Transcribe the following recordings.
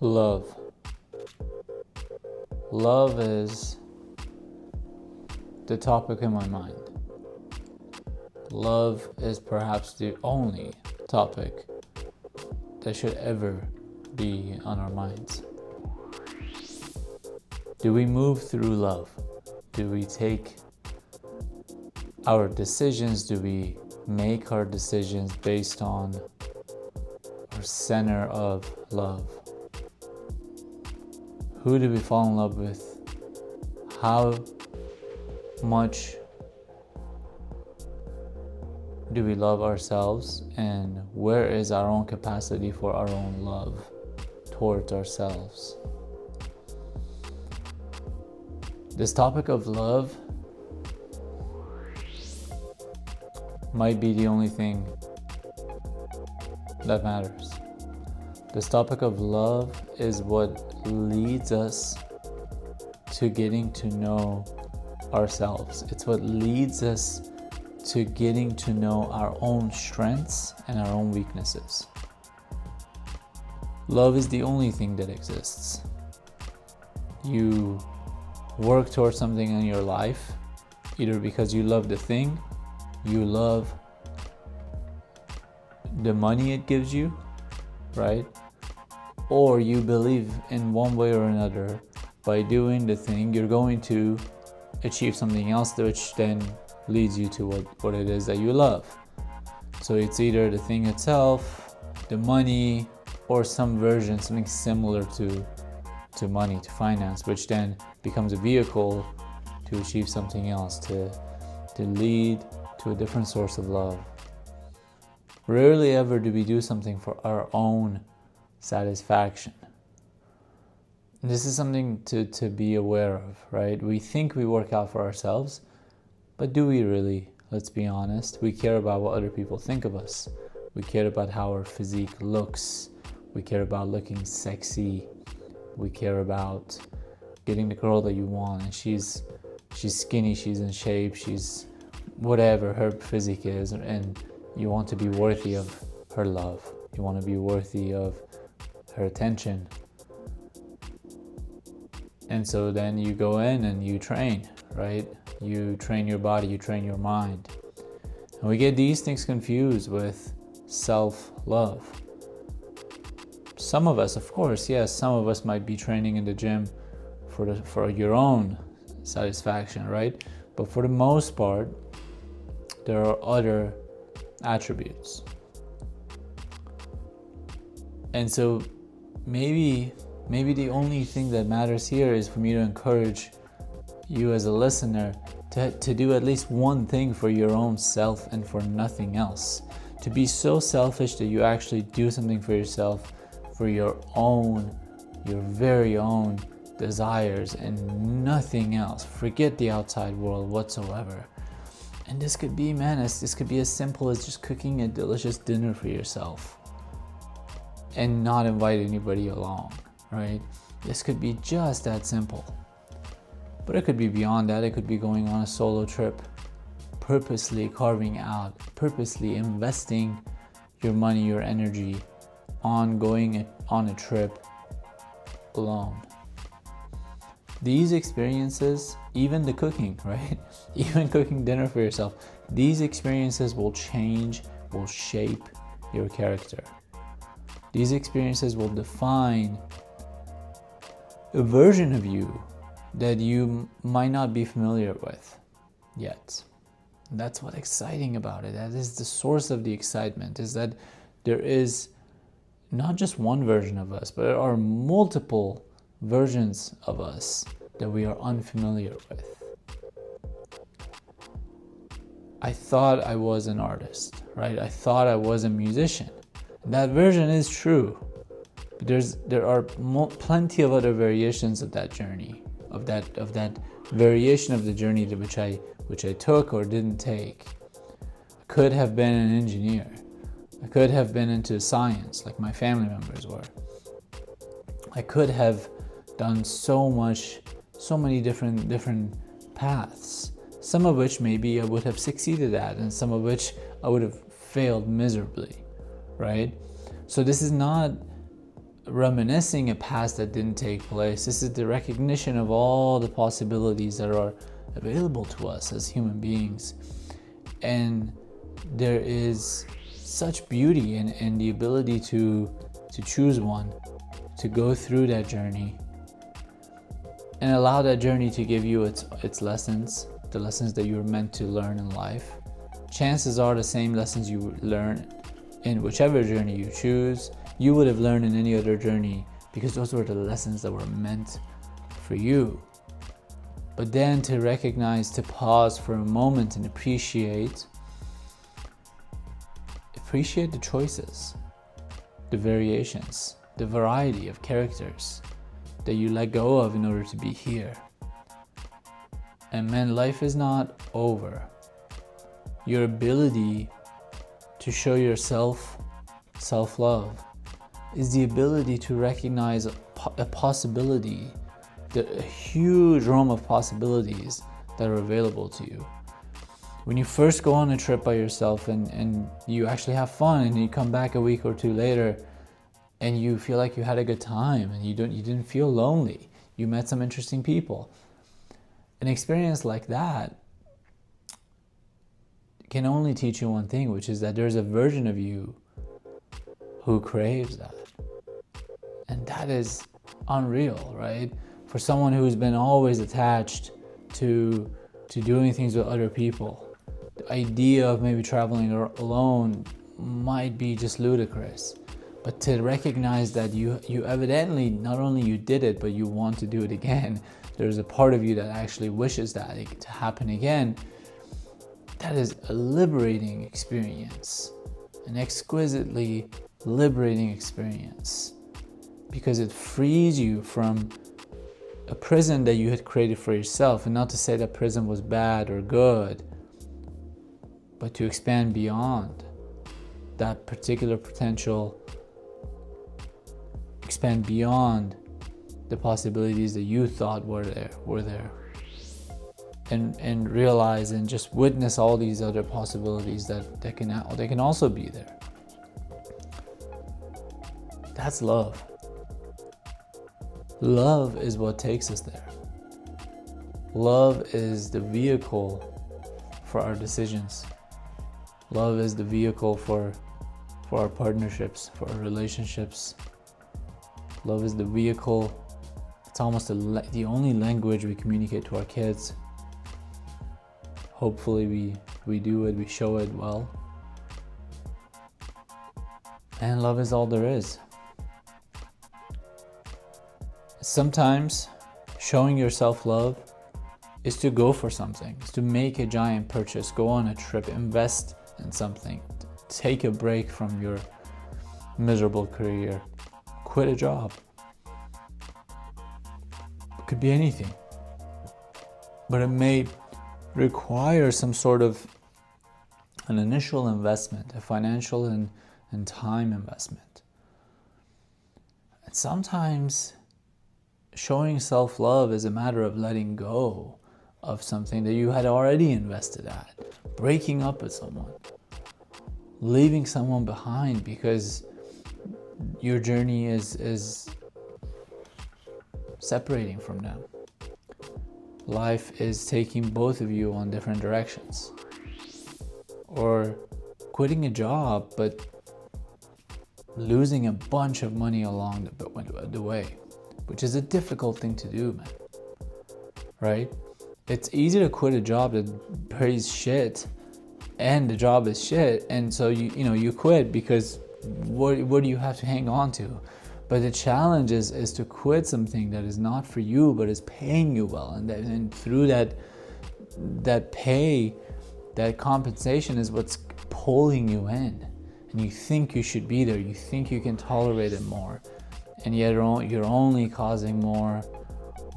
Love. Love is the topic in my mind. Love is perhaps the only topic that should ever be on our minds. Do we move through love? Do we take our decisions? Do we make our decisions based on our center of love? Who do we fall in love with? How much do we love ourselves? And where is our own capacity for our own love towards ourselves? This topic of love might be the only thing that matters. This topic of love is what leads us to getting to know ourselves. It's what leads us to getting to know our own strengths and our own weaknesses. Love is the only thing that exists. You work towards something in your life, either because you love the thing, you love the money it gives you, right? Or you believe in one way or another, by doing the thing, you're going to achieve something else, which then leads you to what it is that you love. So it's either the thing itself, the money, or some version, something similar to money, to finance, which then becomes a vehicle to achieve something else, to lead to a different source of love. Rarely ever do we do something for our own satisfaction. And this is something to be aware of, right? We think we work out for ourselves, but do we really? Let's be honest. We care about what other people think of us. We care about how our physique looks. We care about looking sexy. We care about getting the girl that you want, and she's skinny, she's in shape, she's whatever her physique is, and you want to be worthy of her love. You want to be worthy of her attention. And so then you go in and you train, right? You train your body, you train your mind. And we get these things confused with self-love. Some of us, of course, yes, some of us might be training in the gym for your own satisfaction, right? But for the most part, there are other attributes. And so maybe the only thing that matters here is for me to encourage you as a listener to do at least one thing for your own self and for nothing else. To be so selfish that you actually do something for yourself, for your very own desires and nothing else. Forget the outside world whatsoever. And this could be, this could be as simple as just cooking a delicious dinner for yourself and not invite anybody along, right? This could be just that simple. But it could be beyond that. It could be going on a solo trip, purposely carving out, purposely investing your money, your energy on going on a trip alone. These experiences, even the cooking, right? Even cooking dinner for yourself, these experiences will change, will shape your character. These experiences will define a version of you that you might not be familiar with yet. That's what's exciting about it. That is the source of the excitement, is that there is not just one version of us, but there are multiple versions of us that we are unfamiliar with. I thought I was an artist, right? I thought I was a musician. That version is true. But there are plenty of other variations of that journey, of that variation of the journey which I took or didn't take. I could have been an engineer. I could have been into science like my family members were. I could have done so many different paths, some of which maybe I would have succeeded at and some of which I would have failed miserably, right? So this is not reminiscing a past that didn't take place. This is the recognition of all the possibilities that are available to us as human beings. And there is such beauty in the ability to choose one, to go through that journey and allow that journey to give you its lessons, the lessons that you're meant to learn in life. Chances are the same lessons you learn in whichever journey you choose, you would have learned in any other journey, because those were the lessons that were meant for you. But then to recognize, to pause for a moment and appreciate the choices, the variations, the variety of characters that you let go of in order to be here. And man, life is not over. Your ability to show yourself self-love is the ability to recognize a possibility, a huge realm of possibilities that are available to you. When you first go on a trip by yourself and you actually have fun, and you come back a week or two later and you feel like you had a good time and you didn't feel lonely, you met some interesting people. An experience like that can only teach you one thing, which is that there's a version of you who craves that. And that is unreal, right? For someone who's been always attached to doing things with other people, the idea of maybe traveling alone might be just ludicrous. But to recognize that you evidently, not only you did it, but you want to do it again, there's a part of you that actually wishes that to happen again. That is a liberating experience, an exquisitely liberating experience, because it frees you from a prison that you had created for yourself. And not to say that prison was bad or good, but to expand beyond that particular potential, expand beyond the possibilities that you thought were there. And realize and just witness all these other possibilities that they can also be there. That's love. Love is what takes us there. Love is the vehicle for our decisions. Love is the vehicle for our partnerships, for our relationships. Love is the vehicle. It's almost the only language we communicate to our kids. Hopefully we do it, we show it well. And love is all there is. Sometimes showing yourself love is to go for something, is to make a giant purchase, go on a trip, invest in something, take a break from your miserable career, quit a job. It could be anything. But it may require some sort of an initial investment, a financial and time investment. And sometimes showing self-love is a matter of letting go of something that you had already invested at, breaking up with someone, leaving someone behind because your journey is separating from them. Life is taking both of you on different directions. Or quitting a job but losing a bunch of money along the way, which is a difficult thing to do, man. Right? It's easy to quit a job that pays shit and the job is shit, and so you quit because what do you have to hang on to? But the challenge is to quit something that is not for you but is paying you well, and through that pay, that compensation is what's pulling you in, and you think you should be there, you think you can tolerate it more, and yet you're only causing more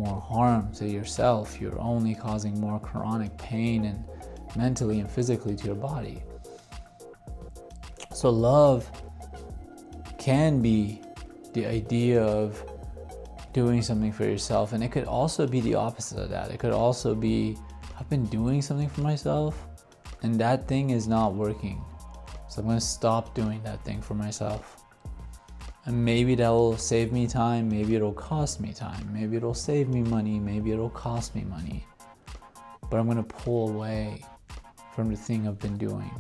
harm to yourself. You're only causing more chronic pain, and mentally and physically, to your body. So love can be the idea of doing something for yourself, and it could also be the opposite of that. It could also be, I've been doing something for myself and that thing is not working, so I'm going to stop doing that thing for myself, And maybe that will save me time, maybe it'll cost me time, maybe it'll save me money, maybe it'll cost me money. But I'm going to pull away from the thing I've been doing.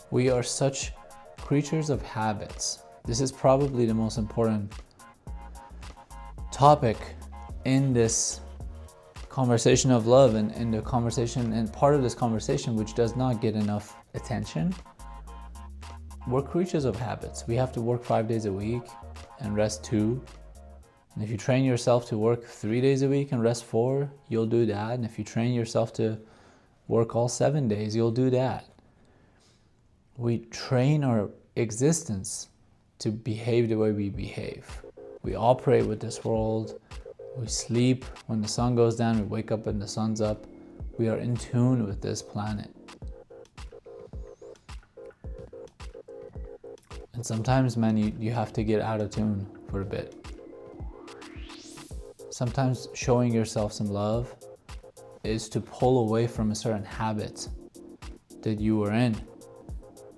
We are such creatures of habits. This is probably the most important topic in this conversation of love, and the conversation, and part of this conversation which does not get enough attention. We're creatures of habits. We have to work 5 days a week and rest 2. And if you train yourself to work 3 days a week and rest 4, you'll do that. And if you train yourself to work all 7 days, you'll do that. We train our existence to behave the way we behave. We operate with this world. We sleep when the sun goes down. We wake up when the sun's up. We are in tune with this planet. And sometimes, man, you have to get out of tune for a bit. Sometimes showing yourself some love is to pull away from a certain habit that you were in.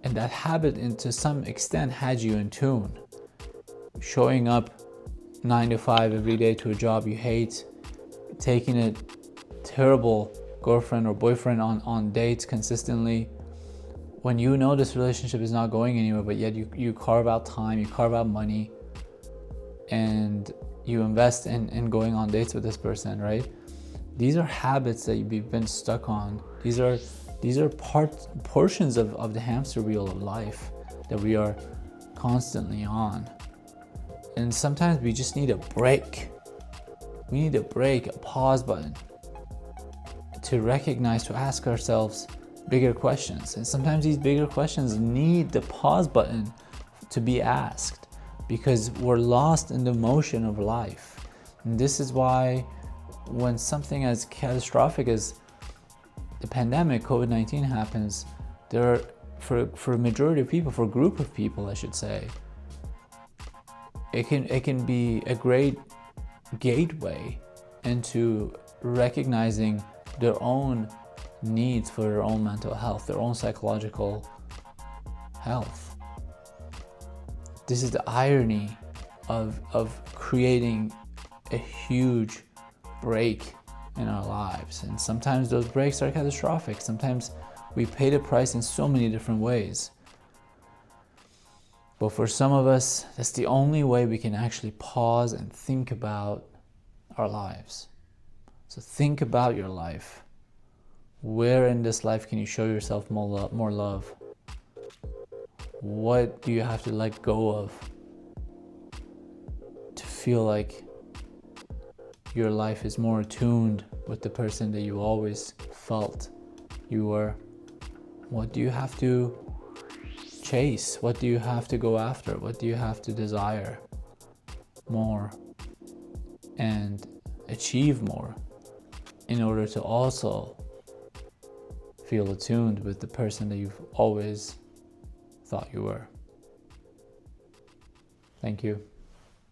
And that habit, to some extent, had you in tune. Showing up 9 to 5 every day to a job you hate, taking a terrible girlfriend or boyfriend on dates consistently, when you know this relationship is not going anywhere, but yet you carve out time, you carve out money, and you invest in going on dates with this person, right? These are habits that you've been stuck on. These are portions of the hamster wheel of life that we are constantly on. And sometimes we just need a break. We need a break, a pause button, to recognize, to ask ourselves bigger questions. And sometimes these bigger questions need the pause button to be asked, because we're lost in the motion of life. And this is why when something as catastrophic as the pandemic, COVID-19 happens, there are, for a majority of people, for a group of people, I should say, it can be a great gateway into recognizing their own needs for their own mental health, their own psychological health. This is the irony of creating a huge break in our lives. And sometimes those breaks are catastrophic. Sometimes we pay the price in so many different ways. But for some of us, that's the only way we can actually pause and think about our lives. So think about your life. Where in this life can you show yourself more love? What do you have to let go of to feel like your life is more attuned with the person that you always felt you were? What do you have to chase? What do you have to go after? What do you have to desire more and achieve more in order to also feel attuned with the person that you've always thought you were? Thank you.